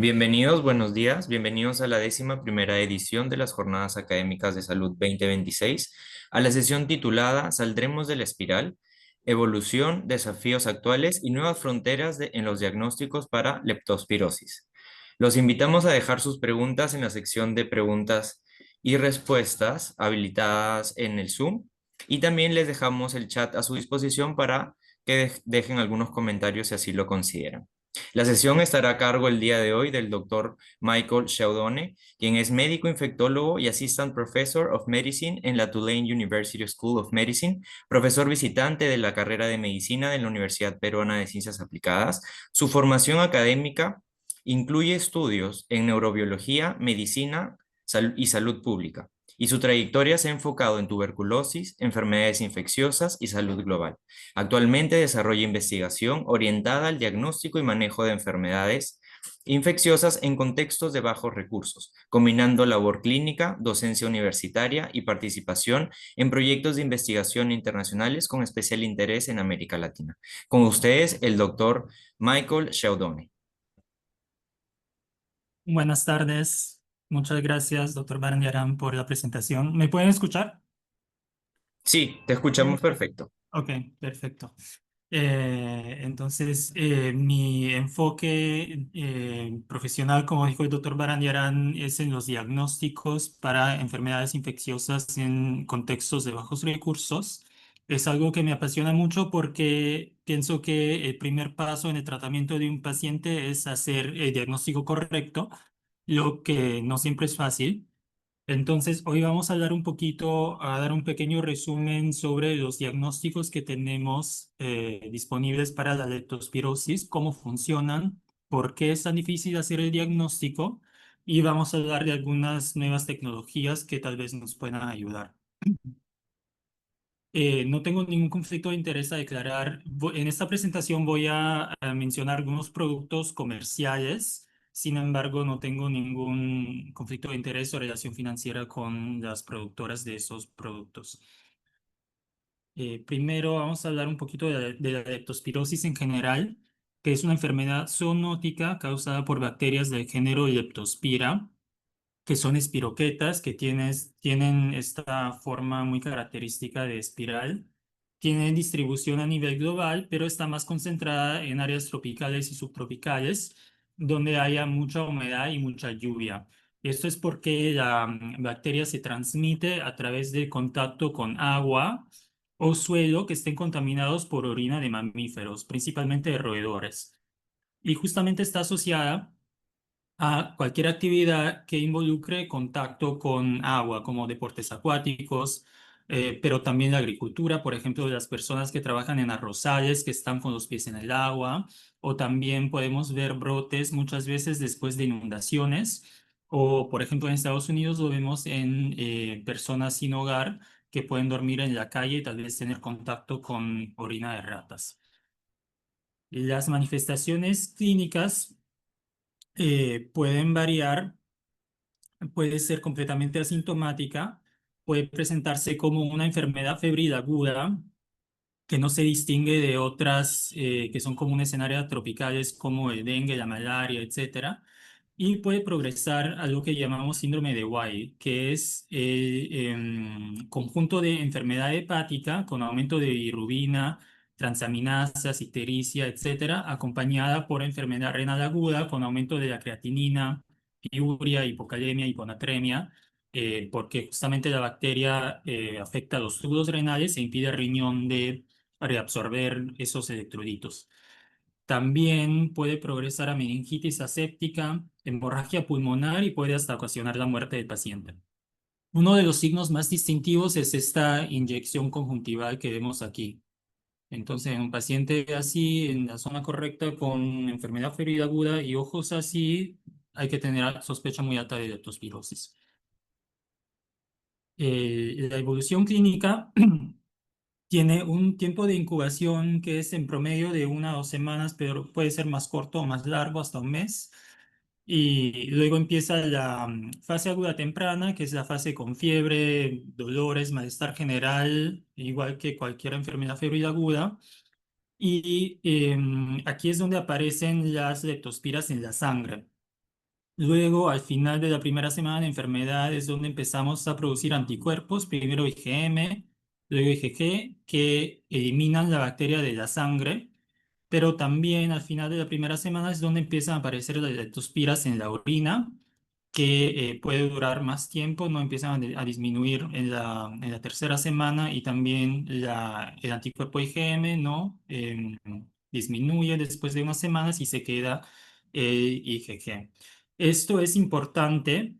Bienvenidos, buenos días, bienvenidos a la 11ª edición de las Jornadas Académicas de Salud 2026, a la sesión titulada Saldremos de la espiral, evolución, desafíos actuales y nuevas fronteras en los diagnósticos para leptospirosis. Los invitamos a dejar sus preguntas en la sección de preguntas y respuestas habilitadas en el Zoom y también les dejamos el chat a su disposición para que dejen algunos comentarios si así lo consideran. La sesión estará a cargo el día de hoy del doctor Michael Sheldone, quien es médico infectólogo y Assistant Professor of Medicine en la Tulane University School of Medicine, profesor visitante de la carrera de medicina de la Universidad Peruana de Ciencias Aplicadas. Su formación académica incluye estudios en neurobiología, medicina y salud pública, y su trayectoria se ha enfocado en tuberculosis, enfermedades infecciosas y salud global. Actualmente desarrolla investigación orientada al diagnóstico y manejo de enfermedades infecciosas en contextos de bajos recursos, combinando labor clínica, docencia universitaria y participación en proyectos de investigación internacionales con especial interés en América Latina. Con ustedes, el doctor Michael Sheldone. Buenas tardes. Muchas gracias, doctor Barandiarán, por la presentación. ¿Me pueden escuchar? Sí, te Bien. escuchamos perfecto. Ok, perfecto. Entonces, mi enfoque profesional, como dijo el doctor Barandiarán, es en los diagnósticos para enfermedades infecciosas en contextos de bajos recursos. Es algo que me apasiona mucho porque pienso que el primer paso en el tratamiento de un paciente es hacer el diagnóstico correcto, lo que no siempre es fácil. Entonces, hoy vamos a hablar un poquito, a dar un pequeño resumen sobre los diagnósticos que tenemos disponibles para la leptospirosis, cómo funcionan, por qué es tan difícil hacer el diagnóstico y vamos a hablar de algunas nuevas tecnologías que tal vez nos puedan ayudar. No tengo ningún conflicto de interés a declarar. En esta presentación voy a mencionar algunos productos comerciales. Sin embargo, no tengo ningún conflicto de interés o relación financiera con las productoras de esos productos. Primero vamos a hablar un poquito de la leptospirosis en general, que es una enfermedad zoonótica causada por bacterias del género Leptospira, que son espiroquetas, que tienen esta forma muy característica de espiral. Tienen distribución a nivel global, pero está más concentrada en áreas tropicales y subtropicales, donde haya mucha humedad y mucha lluvia. Esto es porque la bacteria se transmite a través del contacto con agua o suelo que estén contaminados por orina de mamíferos, principalmente de roedores. Y justamente está asociada a cualquier actividad que involucre contacto con agua, como deportes acuáticos, pero también la agricultura, por ejemplo, las personas que trabajan en arrozales, que están con los pies en el agua, o también podemos ver brotes muchas veces después de inundaciones, o por ejemplo en Estados Unidos lo vemos en personas sin hogar que pueden dormir en la calle y tal vez tener contacto con orina de ratas. Las manifestaciones clínicas pueden variar. Puede ser completamente asintomática, puede presentarse como una enfermedad febril aguda que no se distingue de otras que son comunes en áreas tropicales como el dengue, la malaria, etcétera, y puede progresar a lo que llamamos síndrome de Weil, que es el conjunto de enfermedad hepática con aumento de bilirrubina, transaminasas, ictericia, etcétera, acompañada por enfermedad renal aguda con aumento de la creatinina, piuria, hipocalemia, hiponatremia, porque justamente la bacteria afecta a los tubos renales e impide al riñón de reabsorber esos electrolitos. También puede progresar a meningitis aséptica, hemorragia pulmonar y puede hasta ocasionar la muerte del paciente. Uno de los signos más distintivos es esta inyección conjuntival que vemos aquí. Entonces, en un paciente así, en la zona correcta, con enfermedad febril aguda y ojos así, hay que tener sospecha muy alta de leptospirosis. La evolución clínica tiene un tiempo de incubación que es en promedio de 1 o 2 semanas, pero puede ser más corto o más largo, hasta un mes. Y luego empieza la fase aguda temprana, que es la fase con fiebre, dolores, malestar general, igual que cualquier enfermedad febril aguda. Y aquí es donde aparecen las leptospiras en la sangre. Luego, al final de la primera semana de enfermedad es donde empezamos a producir anticuerpos, primero IgM, luego IgG, que eliminan la bacteria de la sangre, pero también al final de la primera semana es donde empiezan a aparecer las leptospiras en la orina, que puede durar más tiempo, no empiezan a disminuir en la tercera semana y también el anticuerpo IgM no disminuye después de unas semanas y se queda el IgG. Esto es importante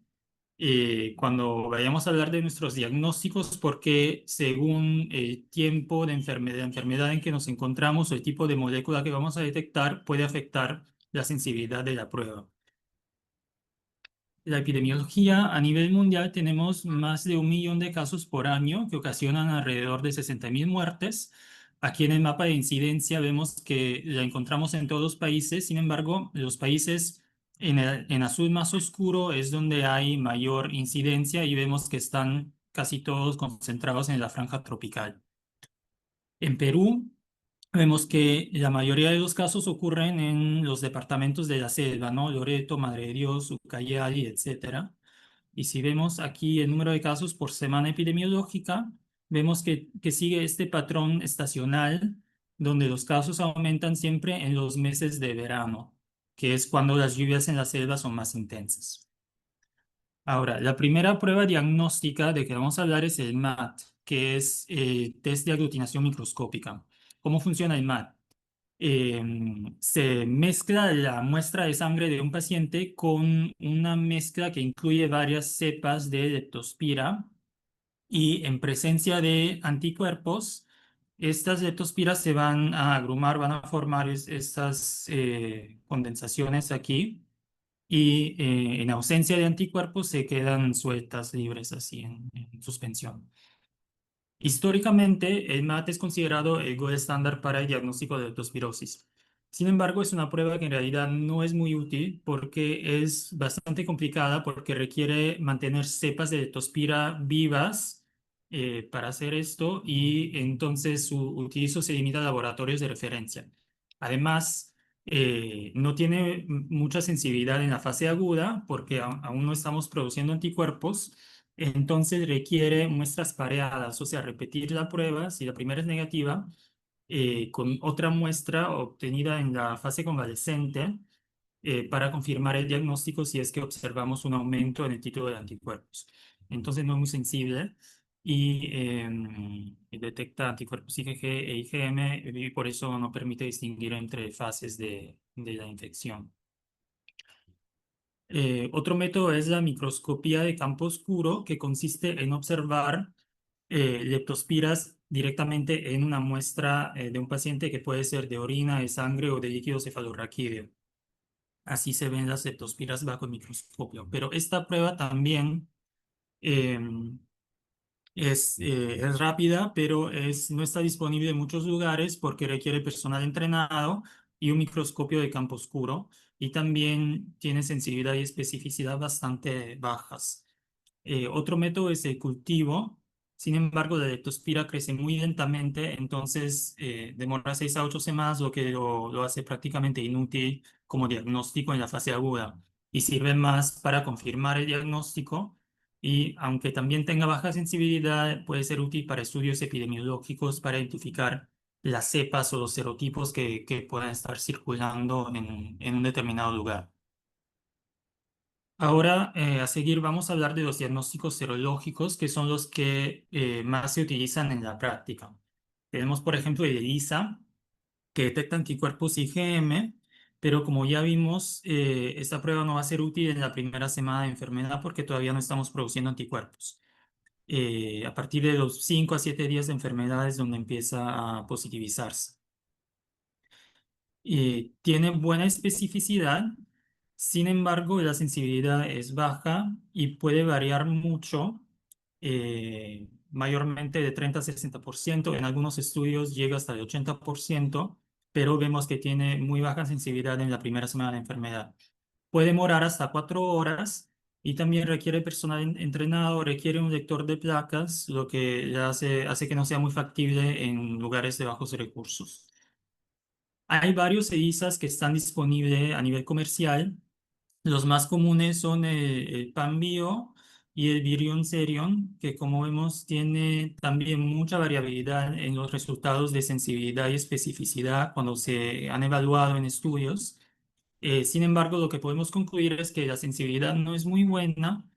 cuando vayamos a hablar de nuestros diagnósticos porque según el tiempo de enfermedad en que nos encontramos o el tipo de molécula que vamos a detectar puede afectar la sensibilidad de la prueba. La epidemiología a nivel mundial tenemos más de 1 millón de casos por año que ocasionan alrededor de 60.000 muertes. Aquí en el mapa de incidencia vemos que la encontramos en todos los países, sin embargo, los países en azul más oscuro es donde hay mayor incidencia y vemos que están casi todos concentrados en la franja tropical. En Perú vemos que la mayoría de los casos ocurren en los departamentos de la selva, ¿no? Loreto, Madre de Dios, Ucayali, etcétera. Y si vemos aquí el número de casos por semana epidemiológica, vemos que sigue este patrón estacional, donde los casos aumentan siempre en los meses de verano, que es cuando las lluvias en la selva son más intensas. Ahora, la primera prueba diagnóstica de que vamos a hablar es el MAT, que es test de aglutinación microscópica. ¿Cómo funciona el MAT? Se mezcla la muestra de sangre de un paciente con una mezcla que incluye varias cepas de leptospira y en presencia de anticuerpos, estas leptospiras se van a agrumar, van a formar estas condensaciones aquí y en ausencia de anticuerpos se quedan sueltas, libres así en suspensión. Históricamente, el MAT es considerado el gold estándar para el diagnóstico de leptospirosis. Sin embargo, es una prueba que en realidad no es muy útil porque es bastante complicada porque requiere mantener cepas de leptospira vivas para hacer esto y entonces su utilizo se limita a laboratorios de referencia. Además, no tiene mucha sensibilidad en la fase aguda porque aún no estamos produciendo anticuerpos, entonces requiere muestras pareadas, o sea, repetir la prueba, si la primera es negativa, con otra muestra obtenida en la fase convalescente para confirmar el diagnóstico si es que observamos un aumento en el título de anticuerpos. Entonces no es muy sensible y detecta anticuerpos IgG e IgM y por eso no permite distinguir entre fases de la infección. Otro método es la microscopía de campo oscuro, que consiste en observar leptospiras directamente en una muestra de un paciente que puede ser de orina, de sangre o de líquido cefalorraquídeo. Así se ven las leptospiras bajo el microscopio. Pero esta prueba también em, es rápida, pero no está disponible en muchos lugares porque requiere personal entrenado y un microscopio de campo oscuro. Y también tiene sensibilidad y especificidad bastante bajas. Otro método es el cultivo. Sin embargo, la leptospira crece muy lentamente, entonces demora 6 a 8 semanas, lo que lo hace prácticamente inútil como diagnóstico en la fase aguda y sirve más para confirmar el diagnóstico y aunque también tenga baja sensibilidad, puede ser útil para estudios epidemiológicos para identificar las cepas o los serotipos que puedan estar circulando en un determinado lugar. Ahora, a seguir, vamos a hablar de los diagnósticos serológicos, que son los que más se utilizan en la práctica. Tenemos, por ejemplo, el ELISA, que detecta anticuerpos IgM, pero como ya vimos, esta prueba no va a ser útil en la primera semana de enfermedad porque todavía no estamos produciendo anticuerpos. A partir de los 5 a 7 días de enfermedad es donde empieza a positivizarse. Tiene buena especificidad, sin embargo, la sensibilidad es baja y puede variar mucho, mayormente de 30 a 60%. En algunos estudios llega hasta el 80%, pero vemos que tiene muy baja sensibilidad en la primera semana de enfermedad. Puede demorar hasta 4 horas y también requiere personal entrenado, requiere un lector de placas, lo que ya hace que no sea muy factible en lugares de bajos recursos. Hay varios ELISAs que están disponibles a nivel comercial Los más comunes son el pan bio y el virion serion, que como vemos tiene también mucha variabilidad en los resultados de sensibilidad y especificidad cuando se han evaluado en estudios. Sin embargo, lo que podemos concluir es que la sensibilidad no es muy buena,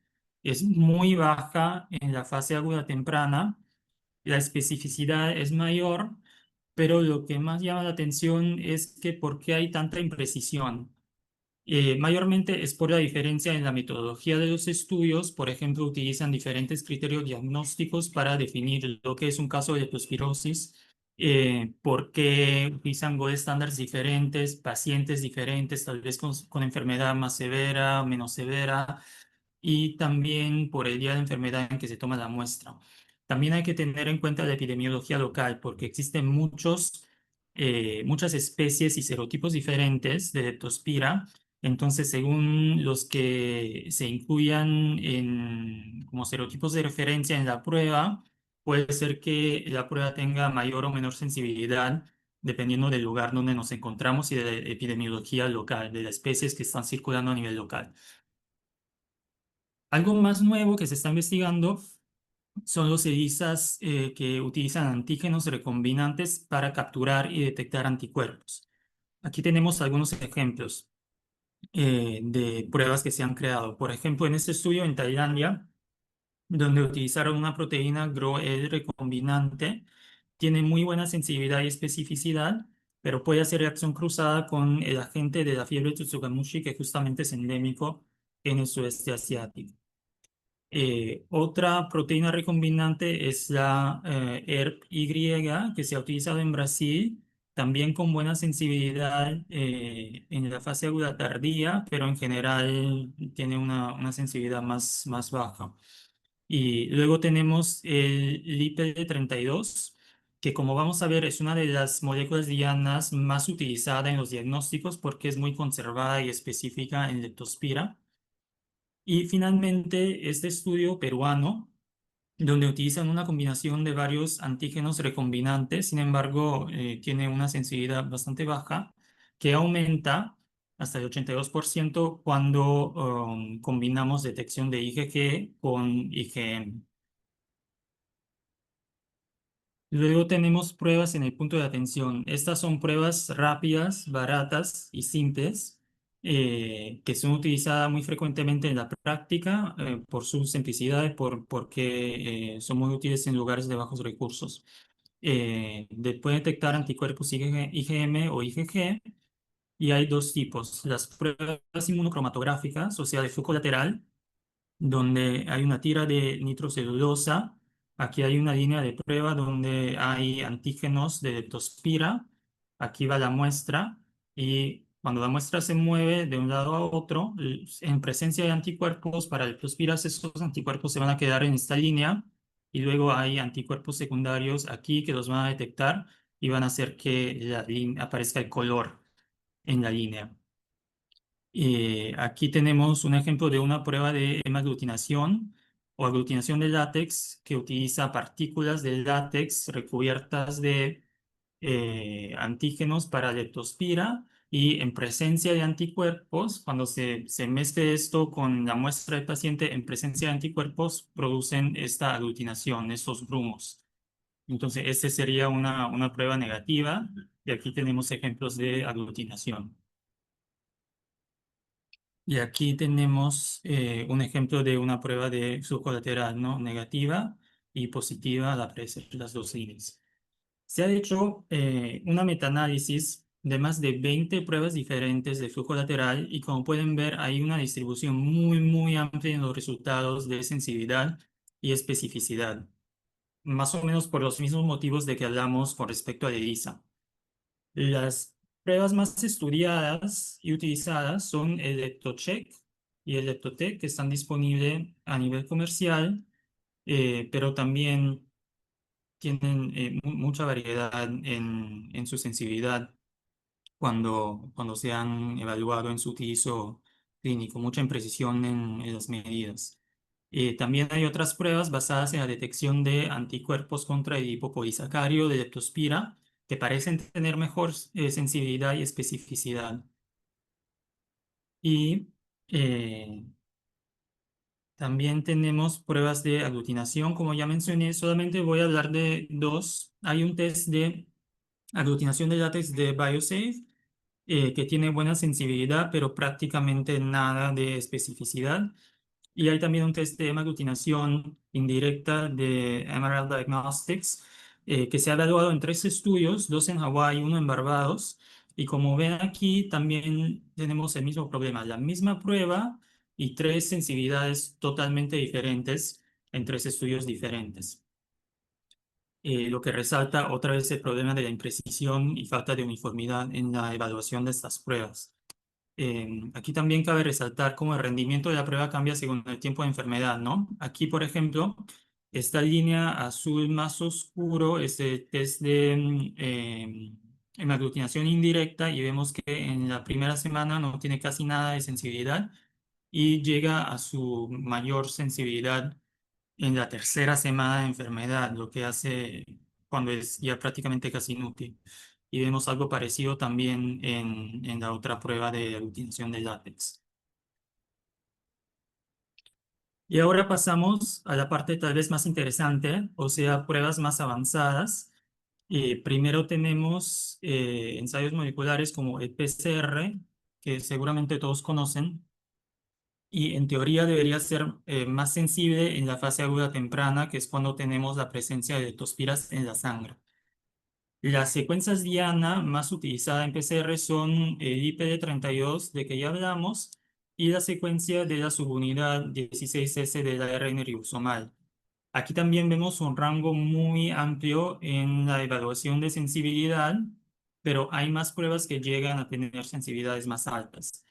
es muy baja en la fase aguda temprana, la especificidad es mayor, pero lo que más llama la atención es que por qué hay tanta imprecisión. Mayormente es por la diferencia en la metodología de los estudios. Por ejemplo, utilizan diferentes criterios diagnósticos para definir lo que es un caso de leptospirosis, porque utilizan gold standards diferentes, pacientes diferentes, tal vez con enfermedad más severa, menos severa, y también por el día de enfermedad en que se toma la muestra. También hay que tener en cuenta la epidemiología local, porque existen muchas especies y serotipos diferentes de leptospira. Entonces, según los que se incluyan como serotipos de referencia en la prueba, puede ser que la prueba tenga mayor o menor sensibilidad dependiendo del lugar donde nos encontramos y de la epidemiología local, de las especies que están circulando a nivel local. Algo más nuevo que se está investigando son los ELISAs que utilizan antígenos recombinantes para capturar y detectar anticuerpos. Aquí tenemos algunos ejemplos de pruebas que se han creado. Por ejemplo, en este estudio en Tailandia, donde utilizaron una proteína GRO-L recombinante, tiene muy buena sensibilidad y especificidad, pero puede hacer reacción cruzada con el agente de la fiebre Tsutsugamushi, que justamente es endémico en el sudeste asiático. Otra proteína recombinante es la ERP-Y, que se ha utilizado en Brasil, también con buena sensibilidad en la fase aguda tardía, pero en general tiene una sensibilidad más baja. Y luego tenemos el LIPD32, que como vamos a ver es una de las moléculas dianas más utilizada en los diagnósticos porque es muy conservada y específica en leptospira. Y finalmente, este estudio peruano, donde utilizan una combinación de varios antígenos recombinantes, sin embargo, tiene una sensibilidad bastante baja, que aumenta hasta el 82% cuando combinamos detección de IgG con IgM. Luego tenemos pruebas en el punto de atención. Estas son pruebas rápidas, baratas y simples que son utilizadas muy frecuentemente en la práctica por su simplicidad y porque son muy útiles en lugares de bajos recursos. Puede detectar anticuerpos IgM o IgG y hay dos tipos. Las pruebas inmunocromatográficas, o sea, de flujo lateral, donde hay una tira de nitrocelulosa. Aquí hay una línea de prueba donde hay antígenos de leptospira. Aquí va la muestra y cuando la muestra se mueve de un lado a otro, en presencia de anticuerpos para leptospira, esos anticuerpos se van a quedar en esta línea y luego hay anticuerpos secundarios aquí que los van a detectar y van a hacer que aparezca el color en la línea. Aquí tenemos un ejemplo de una prueba de hemaglutinación o aglutinación de látex que utiliza partículas de látex recubiertas de antígenos para leptospira y en presencia de anticuerpos, cuando se mezcle esto con la muestra del paciente en presencia de anticuerpos, producen esta aglutinación, estos grumos. Entonces, esta sería una prueba negativa y aquí tenemos ejemplos de aglutinación. Y aquí tenemos un ejemplo de una prueba de flujo lateral, ¿no? Negativa y positiva al aparecer las dos líneas. Se ha hecho una metaanálisis de más de 20 pruebas diferentes de flujo lateral y como pueden ver hay una distribución muy amplia en los resultados de sensibilidad y especificidad, más o menos por los mismos motivos de que hablamos con respecto a la ELISA. Las pruebas más estudiadas y utilizadas son el Leptocheck y el Leptotec, que están disponibles a nivel comercial, pero también tienen mucha variedad en su sensibilidad cuando se han evaluado en su utilizo clínico, mucha imprecisión en las medidas. También hay otras pruebas basadas en la detección de anticuerpos contra el hipopolisacario de leptospira que parecen tener mejor sensibilidad y especificidad. Y Eh, También tenemos pruebas de aglutinación, como ya mencioné, solamente voy a hablar de dos. Hay un test de aglutinación de látex de BioSafe, que tiene buena sensibilidad, pero prácticamente nada de especificidad. Y hay también un test de aglutinación indirecta de Emerald Diagnostics, que se ha evaluado en tres estudios, dos en Hawái y uno en Barbados. Y como ven aquí, también tenemos el mismo problema, la misma prueba y tres sensibilidades totalmente diferentes en tres estudios diferentes. Lo que resalta otra vez el problema de la imprecisión y falta de uniformidad en la evaluación de estas pruebas. Aquí también cabe resaltar cómo el rendimiento de la prueba cambia según el tiempo de enfermedad, ¿no? Aquí, por ejemplo, esta línea azul más oscuro es el test de hemaglutinación indirecta y vemos que en la primera semana no tiene casi nada de sensibilidad y llega a su mayor sensibilidad en la tercera semana de enfermedad, lo que hace cuando es ya prácticamente casi inútil. Y vemos algo parecido también en la otra prueba de aglutinación de látex. Y ahora pasamos a la parte tal vez más interesante, o sea, pruebas más avanzadas. Primero tenemos ensayos moleculares como el PCR, que seguramente todos conocen, y en teoría debería ser más sensible en la fase aguda temprana, que es cuando tenemos la presencia de leptospiras en la sangre. Las secuencias Diana más utilizadas en PCR son el IPD32 de que ya hablamos y la secuencia de la subunidad 16S del ARN ribosomal. Aquí también vemos un rango muy amplio en la evaluación de sensibilidad, pero hay más pruebas que llegan a tener sensibilidades más altas.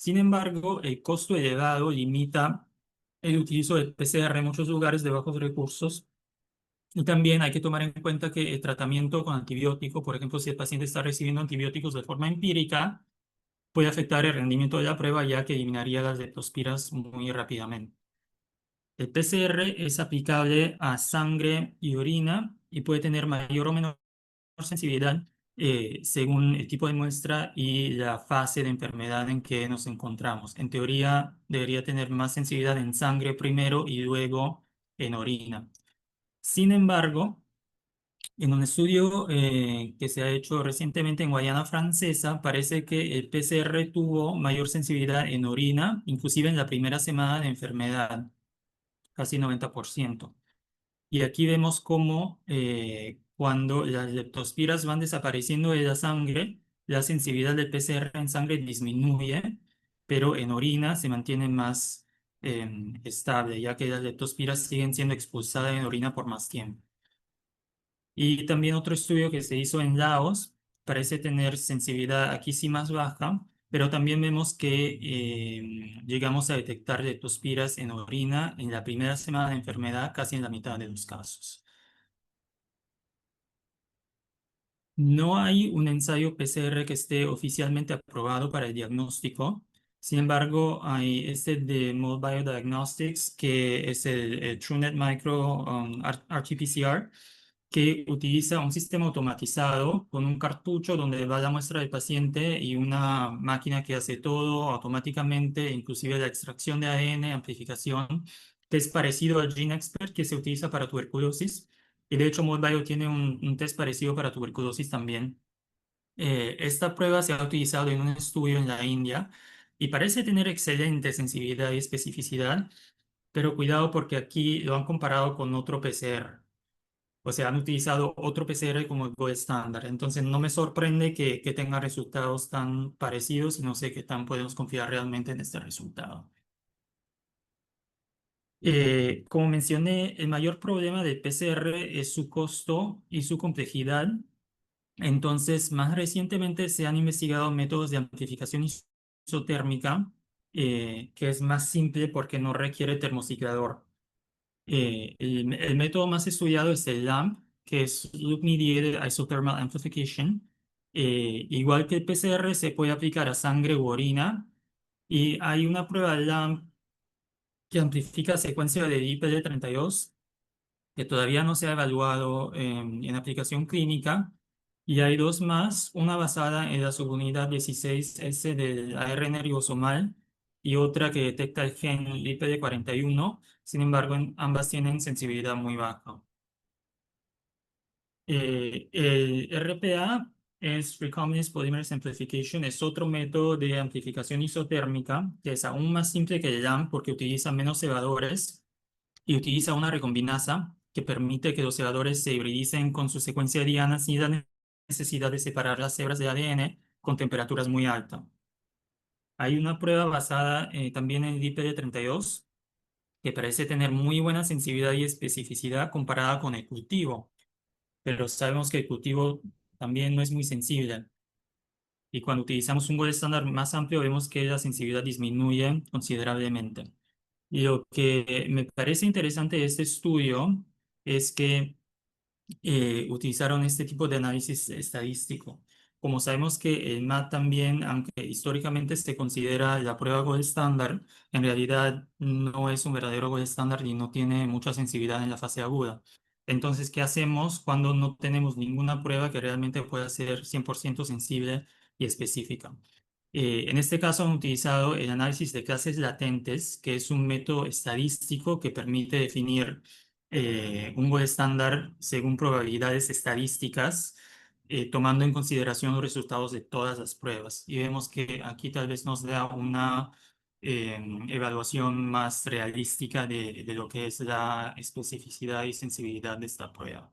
Sin embargo, el costo elevado limita el utilizo de PCR en muchos lugares de bajos recursos y también hay que tomar en cuenta que el tratamiento con antibiótico, por ejemplo, si el paciente está recibiendo antibióticos de forma empírica, puede afectar el rendimiento de la prueba ya que eliminaría las leptospiras muy rápidamente. El PCR es aplicable a sangre y orina y puede tener mayor o menor sensibilidad según el tipo de muestra y la fase de enfermedad en que nos encontramos. En teoría, debería tener más sensibilidad en sangre primero y luego en orina. Sin embargo, en un estudio que se ha hecho recientemente en Guayana Francesa, parece que el PCR tuvo mayor sensibilidad en orina, inclusive en la primera semana de enfermedad, casi 90%. Y aquí vemos cómo cuando las leptospiras van desapareciendo de la sangre, la sensibilidad del PCR en sangre disminuye, pero en orina se mantiene más estable, ya que las leptospiras siguen siendo expulsadas en orina por más tiempo. Y también otro estudio que se hizo en Laos parece tener sensibilidad aquí sí más baja, pero también vemos que llegamos a detectar leptospiras en orina en la primera semana de enfermedad, casi en la mitad de los casos. No hay un ensayo PCR que esté oficialmente aprobado para el diagnóstico. Sin embargo, hay este de Mode Biodiagnostics, que es el TrueNet Micro RT-PCR, que utiliza un sistema automatizado con un cartucho donde va la muestra del paciente y una máquina que hace todo automáticamente, inclusive la extracción de ADN, amplificación, que es parecido al GeneXpert que se utiliza para tuberculosis. Y de hecho, ModBio tiene un test parecido para tuberculosis también. Esta prueba se ha utilizado en un estudio en la India y parece tener excelente sensibilidad y especificidad, pero cuidado porque aquí lo han comparado con otro PCR. O sea, han utilizado otro PCR como el gold estándar. Entonces, no me sorprende que tenga resultados tan parecidos y no sé qué tan podemos confiar realmente en este resultado. Como mencioné, el mayor problema del PCR es su costo y su complejidad. Entonces, más recientemente se han investigado métodos de amplificación isotérmica, que es más simple porque no requiere termociclador. El método más estudiado es el LAMP, que es Loop Mediated Isothermal Amplification. Igual que el PCR, se puede aplicar a sangre u orina. Y hay una prueba LAMP que amplifica secuencia de IPD32 que todavía no se ha evaluado en aplicación clínica. Y hay dos más, una basada en la subunidad 16S del ARN ribosomal y otra que detecta el gen LIPD41. Sin embargo, ambas tienen sensibilidad muy baja. El RPA es Recombinant Polymerase Amplification, es otro método de amplificación isotérmica que es aún más simple que el LAMP porque utiliza menos cebadores y utiliza una recombinasa que permite que los cebadores se hibridicen con su secuencia diana sin la necesidad de separar las hebras de ADN con temperaturas muy altas. Hay una prueba basada también en el IPD32 que parece tener muy buena sensibilidad y especificidad comparada con el cultivo, pero sabemos que el cultivo también no es muy sensible. Y cuando utilizamos un gold estándar más amplio, vemos que la sensibilidad disminuye considerablemente. Y lo que me parece interesante de este estudio es que utilizaron este tipo de análisis estadístico. Como sabemos que el MAT también, aunque históricamente se considera la prueba gold estándar, en realidad no es un verdadero gold estándar y no tiene mucha sensibilidad en la fase aguda. Entonces, ¿qué hacemos cuando no tenemos ninguna prueba que realmente pueda ser 100% sensible y específica? En este caso han utilizado el análisis de clases latentes, que es un método estadístico que permite definir un gold estándar según probabilidades estadísticas, tomando en consideración los resultados de todas las pruebas. Y vemos que aquí tal vez nos da una evaluación más realística de lo que es la especificidad y sensibilidad de esta prueba.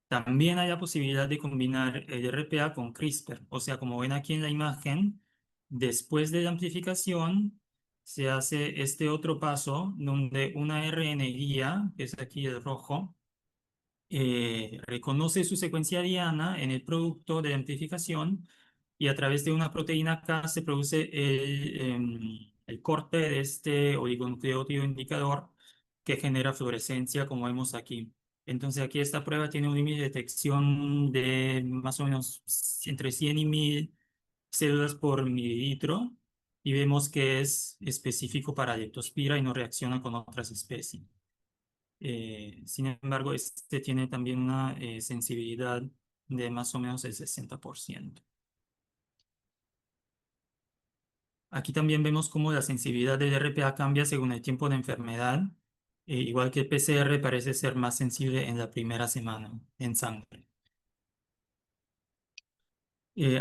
También hay la posibilidad de combinar el RPA con CRISPR. O sea, como ven aquí en la imagen, después de la amplificación se hace este otro paso donde una RNA guía, que es aquí el rojo, reconoce su secuencia diana en el producto de amplificación y a través de una proteína K se produce el corte de este oligonucleótido indicador que genera fluorescencia, como vemos aquí. Entonces aquí esta prueba tiene un límite de detección de más o menos entre 100 y 1000 células por mililitro y vemos que es específico para Leptospira y no reacciona con otras especies. Sin embargo, este tiene también una sensibilidad de más o menos el 60%. Aquí también vemos cómo la sensibilidad del RPA cambia según el tiempo de enfermedad, igual que el PCR parece ser más sensible en la primera semana en sangre.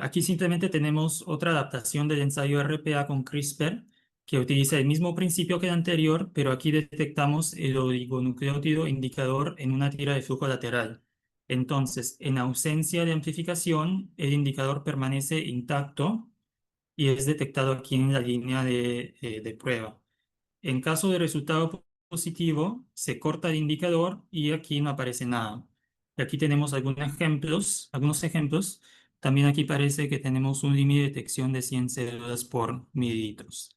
Aquí simplemente tenemos otra adaptación del ensayo RPA con CRISPR que utiliza el mismo principio que el anterior, pero aquí detectamos el oligonucleótido indicador en una tira de flujo lateral. Entonces, en ausencia de amplificación, el indicador permanece intacto y es detectado aquí en la línea de prueba. En caso de resultado positivo, se corta el indicador y aquí no aparece nada. Y aquí tenemos algunos ejemplos. También aquí parece que tenemos un límite de detección de 100 células por mililitros.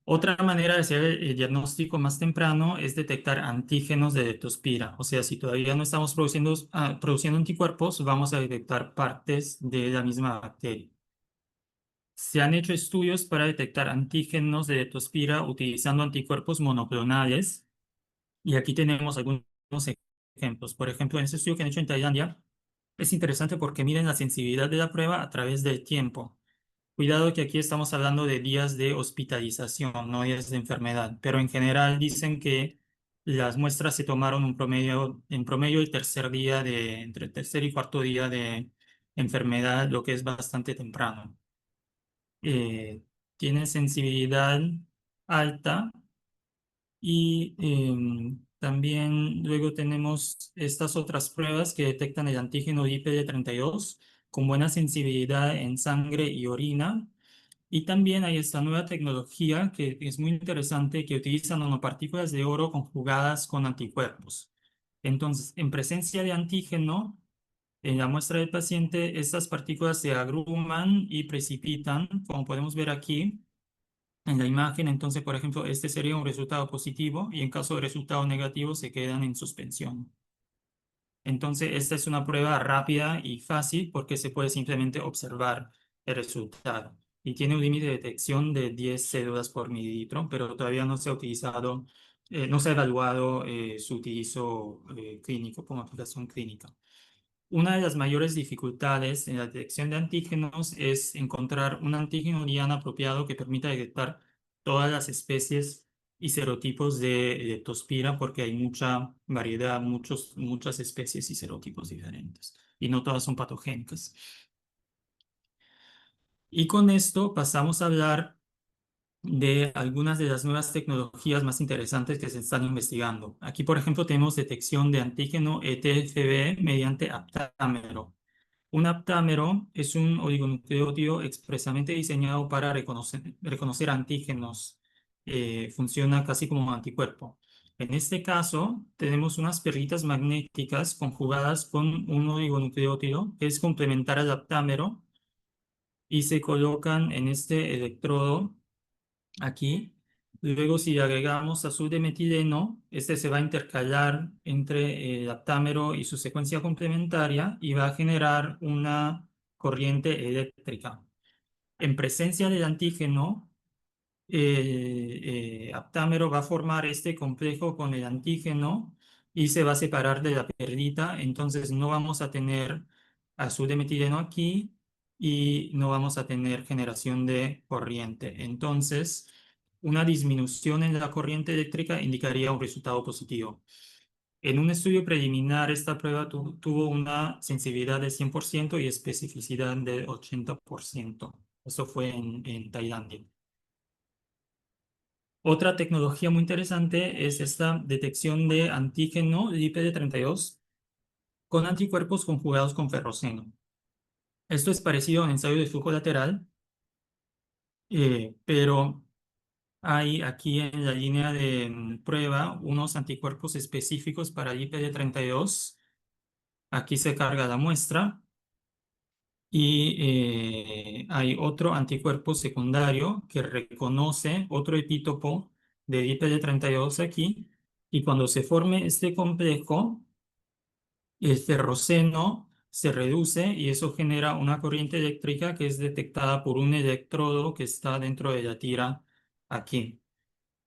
Otra manera de hacer el diagnóstico más temprano es detectar antígenos de leptospira. O sea, si todavía no estamos produciendo anticuerpos, vamos a detectar partes de la misma bacteria. Se han hecho estudios para detectar antígenos de leptospira utilizando anticuerpos monoclonales y aquí tenemos algunos ejemplos. Por ejemplo, en este estudio que han hecho en Tailandia, es interesante porque miden la sensibilidad de la prueba a través del tiempo. Cuidado que aquí estamos hablando de días de hospitalización, no días de enfermedad, pero en general dicen que las muestras se tomaron en promedio el tercer día entre el tercer y cuarto día de enfermedad, lo que es bastante temprano. Tiene sensibilidad alta y también luego tenemos estas otras pruebas que detectan el antígeno IPD32 con buena sensibilidad en sangre y orina. Y también hay esta nueva tecnología que es muy interesante que utiliza nanopartículas de oro conjugadas con anticuerpos. Entonces, en presencia de antígeno, en la muestra del paciente, estas partículas se agruman y precipitan, como podemos ver aquí en la imagen. Entonces, por ejemplo, este sería un resultado positivo y en caso de resultado negativo se quedan en suspensión. Entonces, esta es una prueba rápida y fácil porque se puede simplemente observar el resultado. Y tiene un límite de detección de 10 células por mililitro, pero todavía no se ha utilizado, no se ha evaluado su utilizo clínico como aplicación clínica. Una de las mayores dificultades en la detección de antígenos es encontrar un antígeno diana apropiado que permita detectar todas las especies y serotipos de leptospira, porque hay mucha variedad, muchas especies y serotipos diferentes, y no todas son patogénicas. Y con esto pasamos a hablar de algunas de las nuevas tecnologías más interesantes que se están investigando. Aquí, por ejemplo, tenemos detección de antígeno ETFB mediante aptámero. Un aptámero es un oligonucleótido expresamente diseñado para reconocer antígenos. Funciona casi como un anticuerpo. En este caso, tenemos unas perlitas magnéticas conjugadas con un oligonucleótido que es complementar al aptámero y se colocan en este electrodo aquí. Luego, si agregamos azul de metileno, este se va a intercalar entre el aptámero y su secuencia complementaria y va a generar una corriente eléctrica. En presencia del antígeno, el aptámero va a formar este complejo con el antígeno y se va a separar de la perlita, entonces no vamos a tener azul de metileno aquí y no vamos a tener generación de corriente. Entonces, una disminución en la corriente eléctrica indicaría un resultado positivo. En un estudio preliminar, esta prueba tuvo una sensibilidad de 100% y especificidad de 80%. Eso fue en Tailandia. Otra tecnología muy interesante es esta detección de antígeno IPD32 con anticuerpos conjugados con ferroceno. Esto es parecido a un ensayo de flujo lateral, pero hay aquí en la línea de prueba unos anticuerpos específicos para el IPD32. Aquí se carga la muestra y hay otro anticuerpo secundario que reconoce otro epítopo de IPD32 aquí. Y cuando se forme este complejo, el ferroceno se reduce y eso genera una corriente eléctrica que es detectada por un electrodo que está dentro de la tira aquí.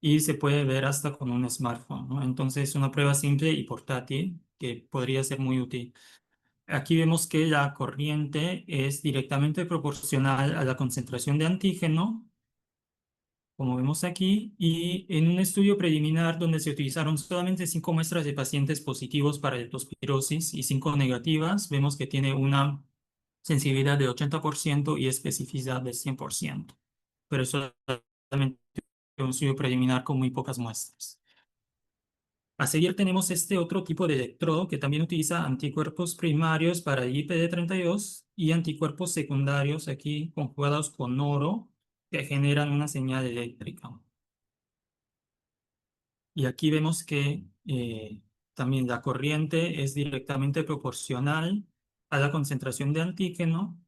Y se puede ver hasta con un smartphone, ¿no? Entonces, es una prueba simple y portátil que podría ser muy útil. Aquí vemos que la corriente es directamente proporcional a la concentración de antígeno, como vemos aquí, y en un estudio preliminar donde se utilizaron solamente 5 muestras de pacientes positivos para leptospirosis y 5 negativas, vemos que tiene una sensibilidad de 80% y especificidad de 100%, pero es solamente un estudio preliminar con muy pocas muestras. A seguir tenemos este otro tipo de electrodo que también utiliza anticuerpos primarios para el IPD32 y anticuerpos secundarios aquí conjugados con oro que generan una señal eléctrica. Y aquí vemos que también la corriente es directamente proporcional a la concentración de antígeno.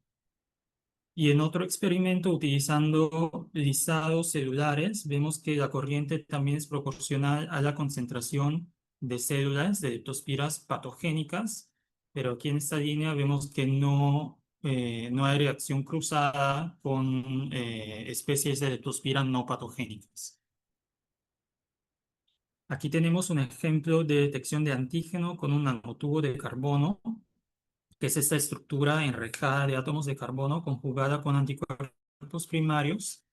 Y en otro experimento, utilizando lisados celulares, vemos que la corriente también es proporcional a la concentración de células de leptospiras patogénicas, pero aquí en esta línea vemos que no hay reacción cruzada con especies de leptospira no patogénicas. Aquí tenemos un ejemplo de detección de antígeno con un nanotubo de carbono, que es esta estructura enrejada de átomos de carbono conjugada con anticuerpos primarios.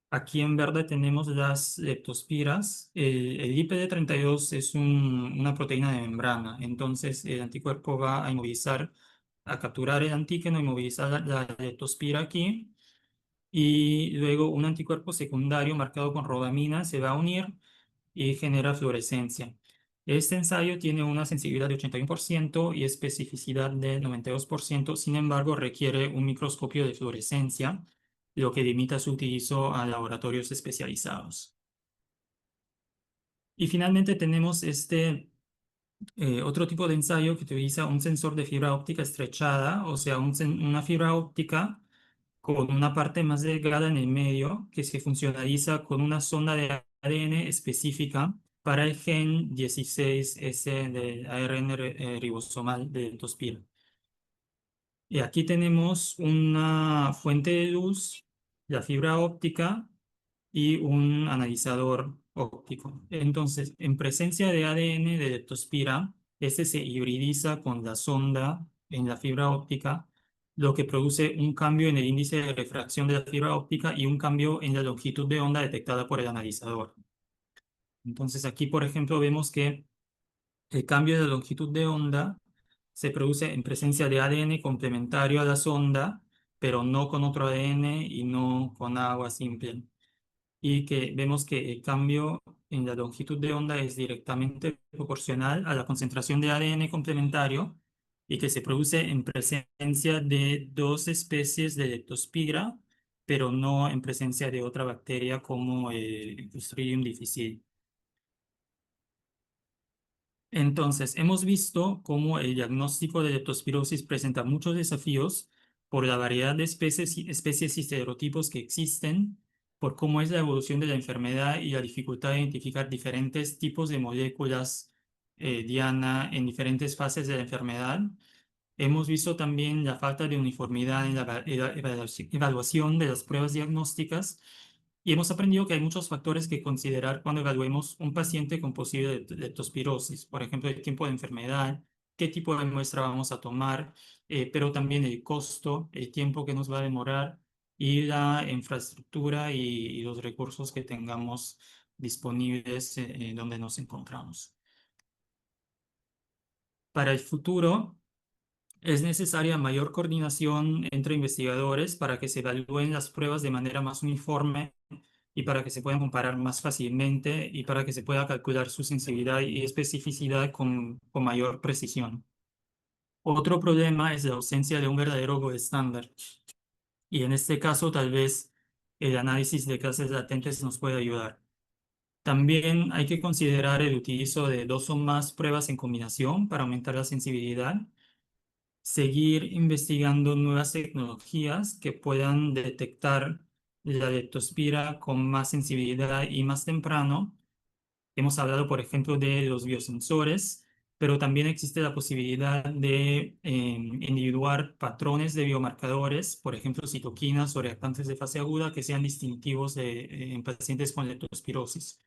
Aquí en verde tenemos las leptospiras. El IPD32 es una proteína de membrana, entonces el anticuerpo va a inmovilizar, a capturar el antígeno, inmovilizar la leptospira aquí, y luego un anticuerpo secundario marcado con rodamina se va a unir y genera fluorescencia. Este ensayo tiene una sensibilidad de 81% y especificidad de 92%, sin embargo, requiere un microscopio de fluorescencia, lo que limita su utilizo a laboratorios especializados. Y finalmente tenemos este otro tipo de ensayo que utiliza un sensor de fibra óptica estrechada, o sea, una fibra óptica con una parte más delgada en el medio que se funcionaliza con una sonda de ADN específica para el gen 16S del ARN ribosomal de leptospira. Y aquí tenemos una fuente de luz, la fibra óptica y un analizador óptico. Entonces, en presencia de ADN de leptospira, este se hibridiza con la sonda en la fibra óptica, lo que produce un cambio en el índice de refracción de la fibra óptica y un cambio en la longitud de onda detectada por el analizador. Entonces aquí, por ejemplo, vemos que el cambio de longitud de onda se produce en presencia de ADN complementario a la sonda, pero no con otro ADN y no con agua simple. Y que vemos que el cambio en la longitud de onda es directamente proporcional a la concentración de ADN complementario y que se produce en presencia de dos especies de Leptospira, pero no en presencia de otra bacteria como el Clostridium difficile. Entonces, hemos visto cómo el diagnóstico de leptospirosis presenta muchos desafíos por la variedad de especies y serotipos que existen, por cómo es la evolución de la enfermedad y la dificultad de identificar diferentes tipos de moléculas diana en diferentes fases de la enfermedad. Hemos visto también la falta de uniformidad en la evaluación de las pruebas diagnósticas y hemos aprendido que hay muchos factores que considerar cuando evaluemos un paciente con posible leptospirosis. Por ejemplo, el tiempo de enfermedad, qué tipo de muestra vamos a tomar, pero también el costo, el tiempo que nos va a demorar y la infraestructura y los recursos que tengamos disponibles donde nos encontramos. Para el futuro, es necesaria mayor coordinación entre investigadores para que se evalúen las pruebas de manera más uniforme y para que se puedan comparar más fácilmente y para que se pueda calcular su sensibilidad y especificidad con mayor precisión. Otro problema es la ausencia de un verdadero gold estándar y en este caso tal vez el análisis de clases latentes nos puede ayudar. También hay que considerar el utilizo de dos o más pruebas en combinación para aumentar la sensibilidad, seguir investigando nuevas tecnologías que puedan detectar la leptospira con más sensibilidad y más temprano. Hemos hablado, por ejemplo, de los biosensores, pero también existe la posibilidad de individuar patrones de biomarcadores, por ejemplo, citoquinas o reactantes de fase aguda que sean distintivos en pacientes con leptospirosis.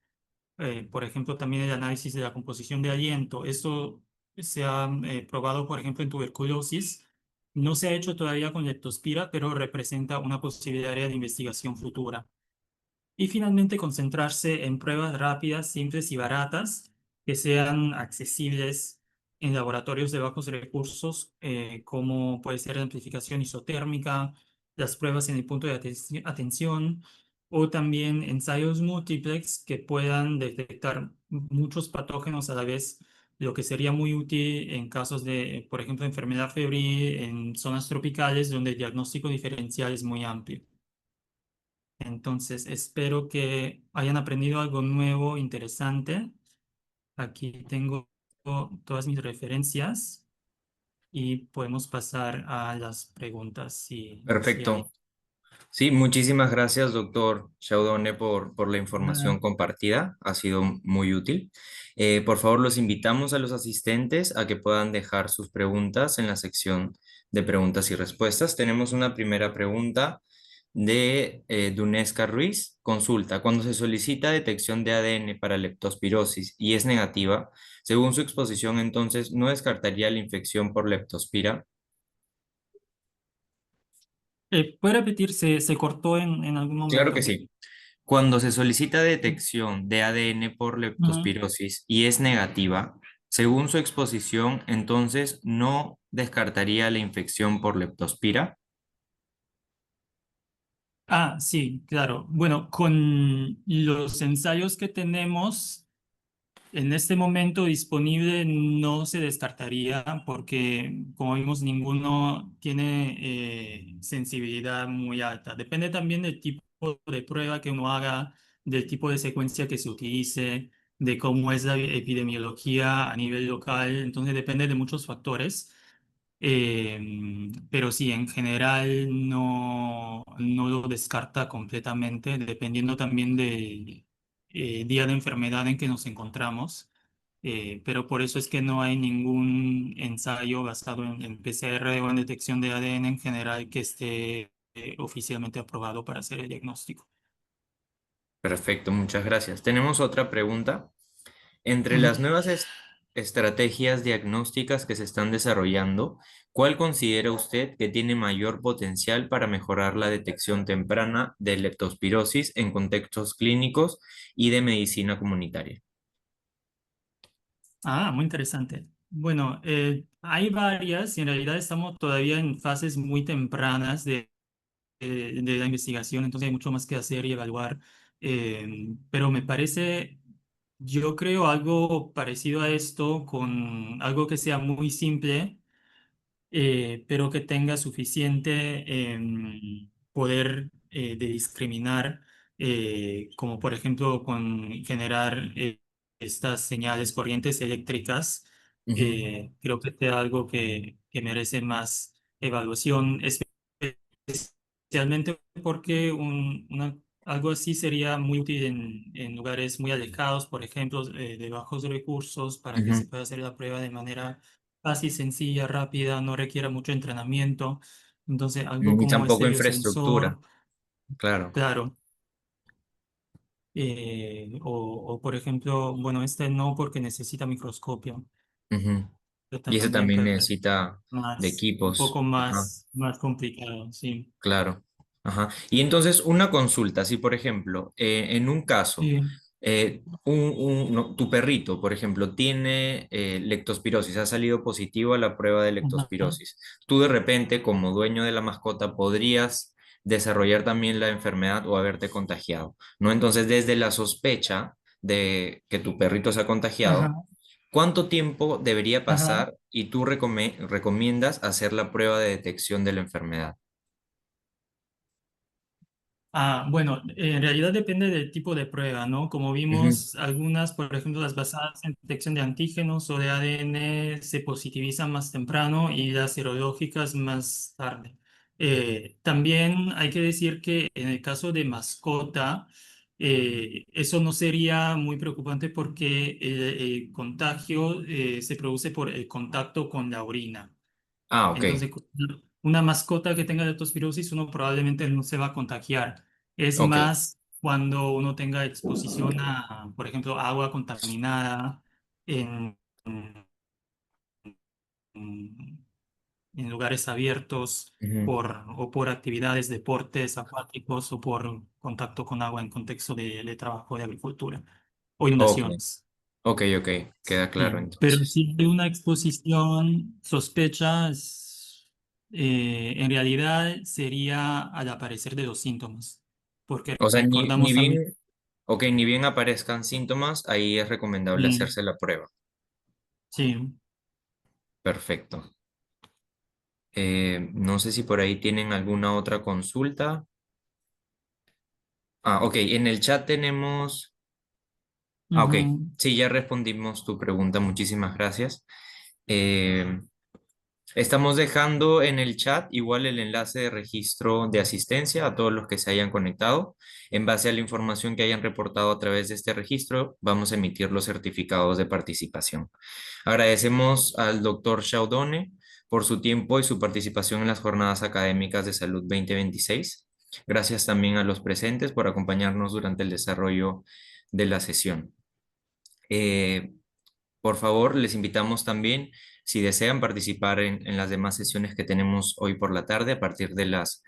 Por ejemplo, también el análisis de la composición de aliento. Esto se ha probado, por ejemplo, en tuberculosis. No se ha hecho todavía con leptospira, pero representa una posible área de investigación futura. Y finalmente, concentrarse en pruebas rápidas, simples y baratas que sean accesibles en laboratorios de bajos recursos, como puede ser la amplificación isotérmica, las pruebas en el punto de atención o también ensayos múltiplex que puedan detectar muchos patógenos a la vez, lo que sería muy útil en casos de, por ejemplo, enfermedad febril en zonas tropicales donde el diagnóstico diferencial es muy amplio. Entonces, espero que hayan aprendido algo nuevo, interesante. Aquí tengo todas mis referencias y podemos pasar a las preguntas si hay. Perfecto. Sí, muchísimas gracias, doctor Chaudone, por la información Nada. compartida. Ha sido muy útil. Por favor, los invitamos a los asistentes a que puedan dejar sus preguntas en la sección de preguntas y respuestas. Tenemos una primera pregunta de Dunesca Ruiz. Consulta, cuando se solicita detección de ADN para leptospirosis y es negativa, según su exposición, entonces, ¿no descartaría la infección por leptospira? ¿Puede repetir? Se cortó en algún Claro que momento. sí. Cuando se solicita detección de ADN por Ujú. leptospirosis y es negativa, según su exposición, entonces no descartaría la infección por leptospira. Ah, sí, claro. Bueno, con los ensayos que tenemos en este momento disponible no se descartaría porque, como vimos, ninguno tiene sensibilidad muy alta. Depende también del tipo de prueba que uno haga, del tipo de secuencia que se utilice, de cómo es la epidemiología a nivel local. Entonces depende de muchos factores. Pero sí, en general no lo descarta completamente, dependiendo también del día de enfermedad en que nos encontramos. Pero por eso es que no hay ningún ensayo basado en PCR o en detección de ADN en general que esté oficialmente aprobado para hacer el diagnóstico. Perfecto, muchas gracias. Tenemos otra pregunta. Entre las Ujú. nuevas estrategias diagnósticas que se están desarrollando, ¿cuál considera usted que tiene mayor potencial para mejorar la detección temprana de leptospirosis en contextos clínicos y de medicina comunitaria? Ah, muy interesante. Bueno, hay varias y en realidad estamos todavía en fases muy tempranas de la investigación, entonces hay mucho más que hacer y evaluar. Pero me parece, yo creo algo parecido a esto, con algo que sea muy simple pero que tenga suficiente poder de discriminar, como por ejemplo con generar estas señales, corrientes eléctricas. Ujú, Creo que sea algo que merece más evaluación, especialmente porque algo así sería muy útil en lugares muy alejados, por ejemplo, de bajos recursos, para que ujú. se pueda hacer la prueba de manera fácil, sencilla, rápida, no requiera mucho entrenamiento. Entonces, algo Ni como tampoco este infraestructura, biosensor, claro. claro. Por ejemplo, bueno, este no porque necesita microscopio, Ujú. pero Y ese también también puede ser necesita de un equipos. poco Ajá. más complicado, sí. Claro. Ajá. Y entonces, una consulta, si por ejemplo, en un caso, Sí. tu perrito, por ejemplo, tiene lectospirosis, ha salido positivo a la prueba de Ajá, lectospirosis, tú de repente, como dueño de la mascota, podrías desarrollar también la enfermedad o haberte contagiado, ¿no? Entonces, desde la sospecha de que tu perrito se ha contagiado, ajá, ¿cuánto tiempo debería ajá. pasar y tú recomiendas hacer la prueba de detección de la enfermedad? Ah, bueno, en realidad depende del tipo de prueba, ¿no? Como Ujú. vimos, algunas, por ejemplo, las basadas en detección de antígenos o de ADN se positivizan más temprano y las serológicas más tarde. También hay que decir que en el caso de mascota, eso no sería muy preocupante porque el contagio se produce por el contacto con la orina. Ah, ok, Entonces, una mascota que tenga leptospirosis, uno probablemente no se va a contagiar. Es ok. más cuando uno tenga exposición a, por ejemplo, agua contaminada en, en- en lugares abiertos Ujú. o por actividades, deportes acuáticos o por contacto con agua en contexto de trabajo de agricultura o Ok, inundaciones. ok, ok, queda claro Sí, pero entonces. si hay una exposición sospecha, en realidad sería al aparecer de los síntomas, porque O sea, ni recordamos también, bien, ok, ni bien aparezcan síntomas, ahí es recomendable sí, hacerse la prueba. sí, Perfecto. No sé si por ahí tienen alguna otra consulta. Ah, ok, en el chat tenemos... Ah, ok, ujú, sí, ya respondimos tu pregunta, muchísimas gracias. Eh, Estamos dejando en el chat igual el enlace de registro de asistencia a todos los que se hayan conectado. En base a la información que hayan reportado a través de este registro, vamos a emitir los certificados de participación. Agradecemos al doctor Chaudone por su tiempo y su participación en las jornadas académicas de salud 2026. Gracias también a los presentes por acompañarnos durante el desarrollo de la sesión. Eh, por favor, les invitamos también, si desean participar en las demás sesiones que tenemos hoy por la tarde a partir de las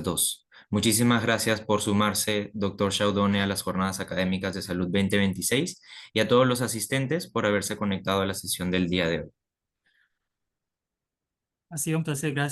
2. Muchísimas gracias por sumarse, doctor Chaudone, a las jornadas académicas de salud 2026 y a todos los asistentes por haberse conectado a la sesión del día de hoy. ha sido un placer, gracias.